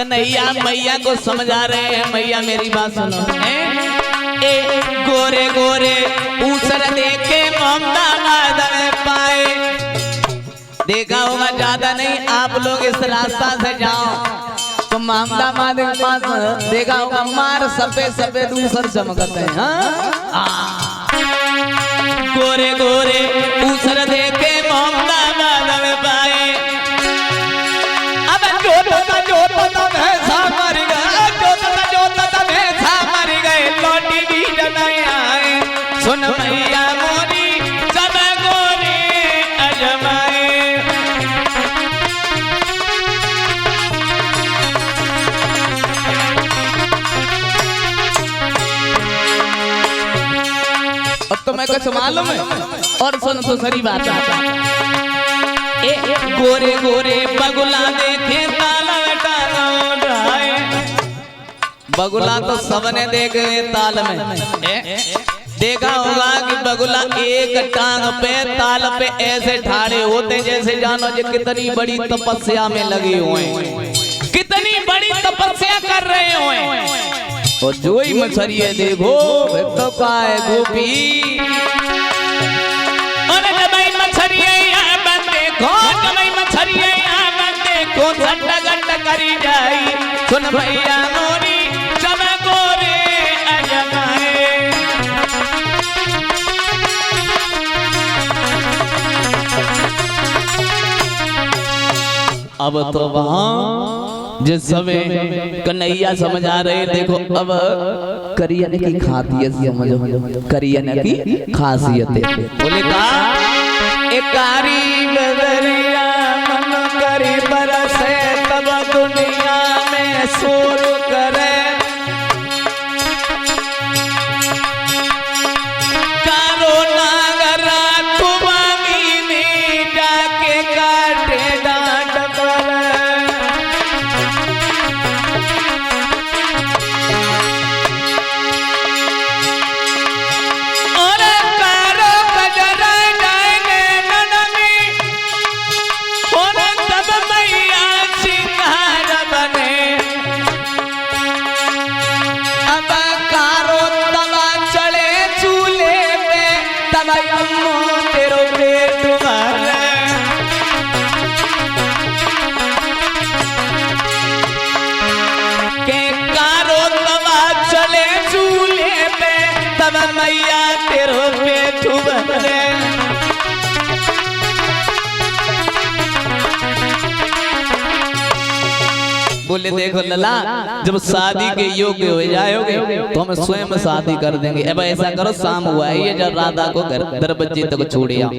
कन्हैया मैया को समझा रहे हैं, मैया मेरी बात सुनो। ए गोरे गोरे ऊसर देखे ममता में पाए। देखा होगा ज्यादा नहीं, आप लोग इस रास्ता से जाओ तो मामला मादे के पास देखा होगा मार सफेद सफेद ऊसर चमकते हैं। हाँ गोरे गोरे ऊसर देखे ममता में पाए। अब जोता भैंसा मर गए, जोता भैंसा मर गए, लौटी भी नहीं आए। सुन मैया मोरी सब गोरे अजमाए। अब तो मैं कुछ मालूम है और सुन तो सही बात है। गोरे गोरे बगुला देखे ताला उठाए। बगुला तो सबने देखे ताल में। देखा होगा कि बगुला एक टांग पे ताल पे ऐसे ठाड़े होते जैसे जानो जो कितनी बड़ी तपस्या में लगे हुए, कितनी बड़ी तपस्या कर रहे हुए। और जो ही मछली है देखो तो का है गोपी। और जब मछली देखो घंटा घंटा करी जाई। सुन भैया मोरी सब गोरे अजमाए। अब तो वहां जिस समय कन्हैया समझा रहे, देखो अब करियन की खासियत समझो, करियन की खासियत बोले का एक कारी बदरिया मन करी बरसे, तब दुनिया में शोर करे। कारो नागरा तुमामी में जाके काटे डांट पर। मैया तेरो पेट भरे। बोले देखो लला, जब शादी के योग्य हो जाओगे तो हम स्वयं शादी कर देंगे। अब ऐसा करो, शाम हुआ है ये, जब राधा को दरबज्जे तक छोड़िया।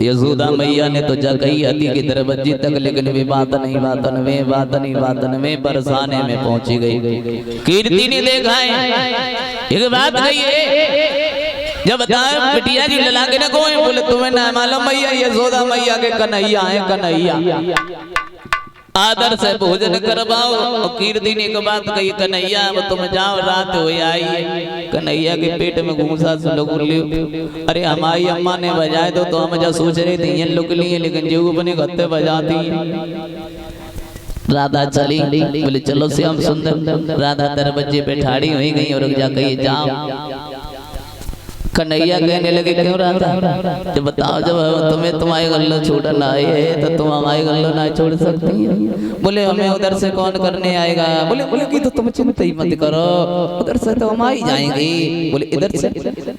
यशोदा मैया ने तो जगही हती के दरबज्जे तक, लेकिन वे वादन में बरसाने में पहुंची गई। कीर्ति ने देखा है एक बात कही है, जब बताया बिटिया जी लला के न कोई बोले तुम्हें ना मालूम मैया यशोदा मैया के कन्हैया है। कन्हैया आदर से भोजन करवाओ। और कीर्ति ने एक बात कही, कन्हैया अब तुम जाओ, रात हो आई। कन्हैया के पेट में घूसा से लोग अरे हमारी अम्मा ने बजाए तो हम जो सोच रहे थे ये लुक लिए, लेकिन जो अपने गत्ते बजाती राधा चली। बोले चलो श्याम सुंदर। राधा दरबज्जे पे ठाड़ी हुई गई और जाकर जाओ। कन्हैया कहने लगे क्यों राधा, जब बताओ जब तुम्हें तुम्हारे गल्लो छोड़न आए है तो तुम हमारे गल्लो ना छोड़ सकती है। बोले हमें उधर से कौन करने आएगा। बोले कि तो तुम चिंता ही मत करो, उधर से तो हम आ ही जाएंगे। बोले इधर से,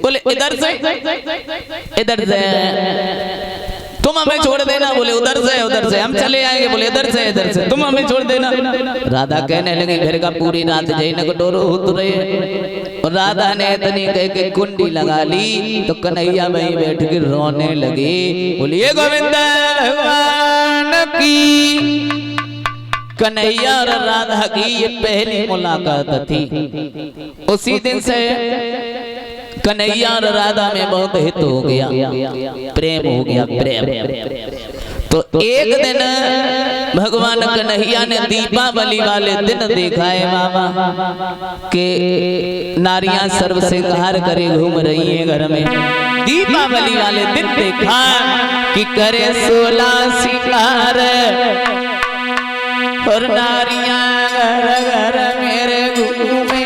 बोले इधर से तुम हमें छोड़ देना। बोले उधर से हम चले आएंगे। बोले इधर से तुम हमें छोड़ देना। राधा कहने लगी घर का पूरी रात जैन को डोरो उतरे। और राधा ने इतनी कह के कुंडी लगा ली तो कन्हैया वहीं बैठ के रोने लगे। बोलिए गोविंद भगवान की। कन्हैया और राधा की ये पहली मुलाकात थी। उसी दिन से कन्हैया और राधा में बहुत हित हो गया, प्रेम हो गया, प्रेम। तो एक दिन भगवान कन्हैया ने दीपावली वाले दिन देखा है बाबा के नारियां सर्व श्रृंगार करे घूम रही है घर में। दीपावली वाले दिन देखा कि करे 16 श्रृंगार और नारियां घर घर मेरे घूमे।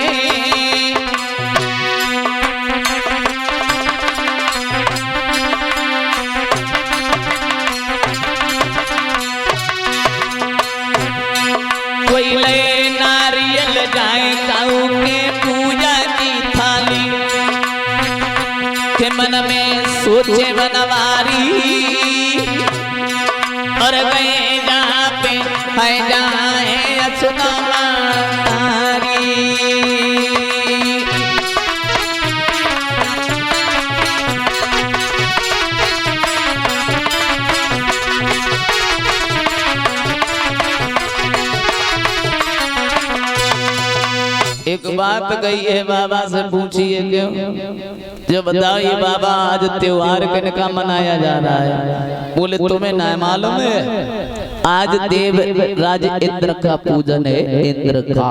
कोई ले नारियल जाए काऊ के पूजा की थाली के मन में सोचे बनवारी और गए जहाँ पे है जाए असुनारी। एक बात गई है बाबा से पूछिए क्यों, जो बताओ ये बाबा आज त्योहार किनका मनाया जा रहा है? बोले तुम्हें ना मालूम है, आज देव राज इंद्र का पूजन है, इंद्र का।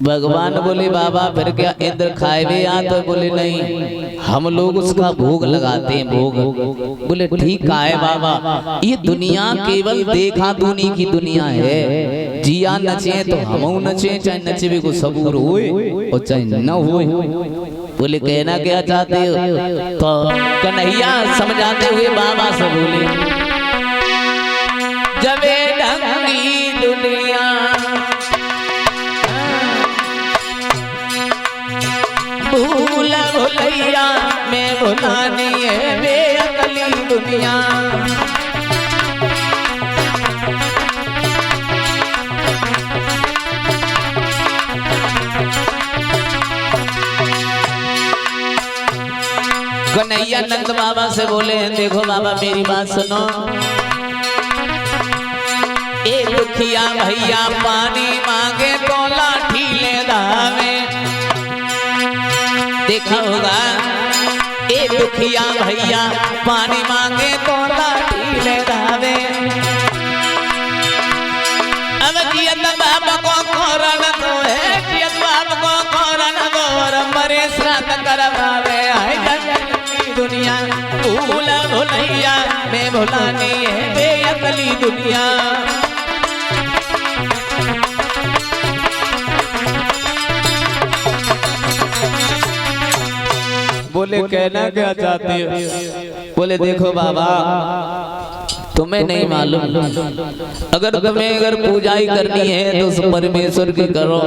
भगवान बोले बाबा फिर क्या इंद्र खाए भी आ? तो बोले नहीं, हम लोग उसका भोग लगाते हैं, भोग। बोले ठीक है बाबा, ये दुनिया केवल देखा दुनी की दुनिया है, जिया नचे तो हम नचे, चाहे नचे भी को सबूर होए और चाहे न होए। बोले कहना क्या चाहते हो? तो कन्हैया समझाते हुए बाबा से बोले जबे ढंगी दुनिया भूला भुलैया में भुलानी है बेअकली दुनिया। कन्हैया नंद बाबा से बोले देखो बाबा मेरी बात सुनो, ए दुखिया भैया पानी मांगे तो लाठी ले दावे। देखा होगा ए दुखिया भैया पानी मांगे तो लाठी ले दावे। अब जियत बाप को कोरन तो है, जियत बाप को कोरन गोर मरे श्राद्ध करवावे। दुनिया भूला भुलैया में भुलानी है बेअकली दुनिया। बोले कहना क्या चाहते हो? बोले देखो बाबा तुम्हें नहीं मालूम, अगर तुम्हें पूजा ही करनी है तो उस परमेश्वर की करो।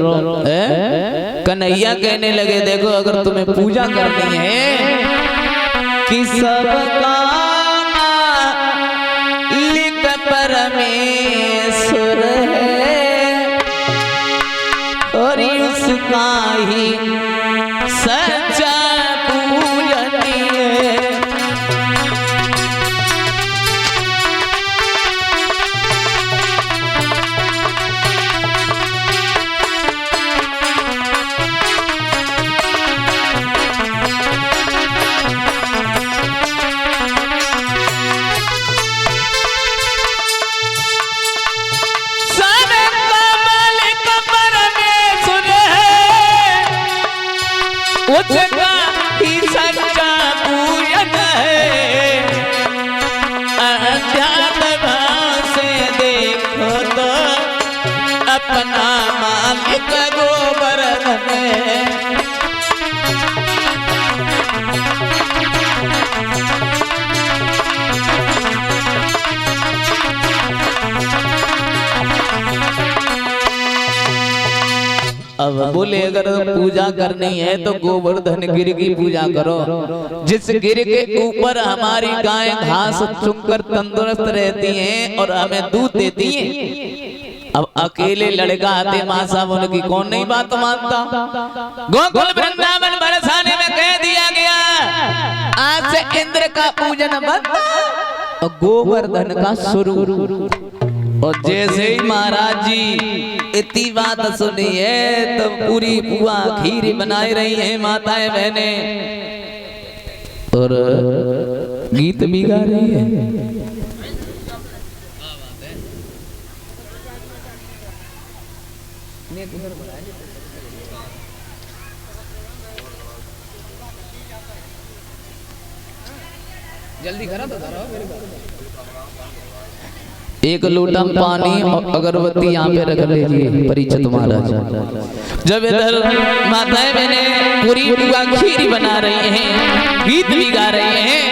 कन्हैया कहने लगे देखो अगर तुम्हें पूजा करनी है कि सबका लिख परमेश्वर है और उसका ही सच्चा उसका ही सच्चा पूजन है। अध्यात्म भाव से देखो तो अपना मालिक गोवर्धन है। अब बोले अगर पूजा करनी है तो गोवर्धन गिर की पूजा करो, जिस गिर के ऊपर हमारी गाय घास चुनकर तंदुरुस्त रहती हैं और हमें दूध देती हैं। अब अकेले लड़का आते माँ साहब उनकी कौन नहीं बात मानता। गोकुल वृंदावन बरसाने में कह दिया गया आज से इंद्र का पूजन बंद और गोवर्धन का शुरू। और जैसे ही महाराज जी इतनी बात सुनी है तो पूरी बुआ खीर बनाई रही है माताएं बहने और गीत भी गा रही है। जल्दी करा तो एक लोटा पानी और अगरबत्ती यहाँ पे रख लीजिए परीक्षित महाराज। जब इधर माताएं मैंने पूरी बुआ खीर बना रही हैं, गीत भी गा रही हैं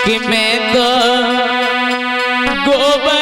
कि मैं तो गोबर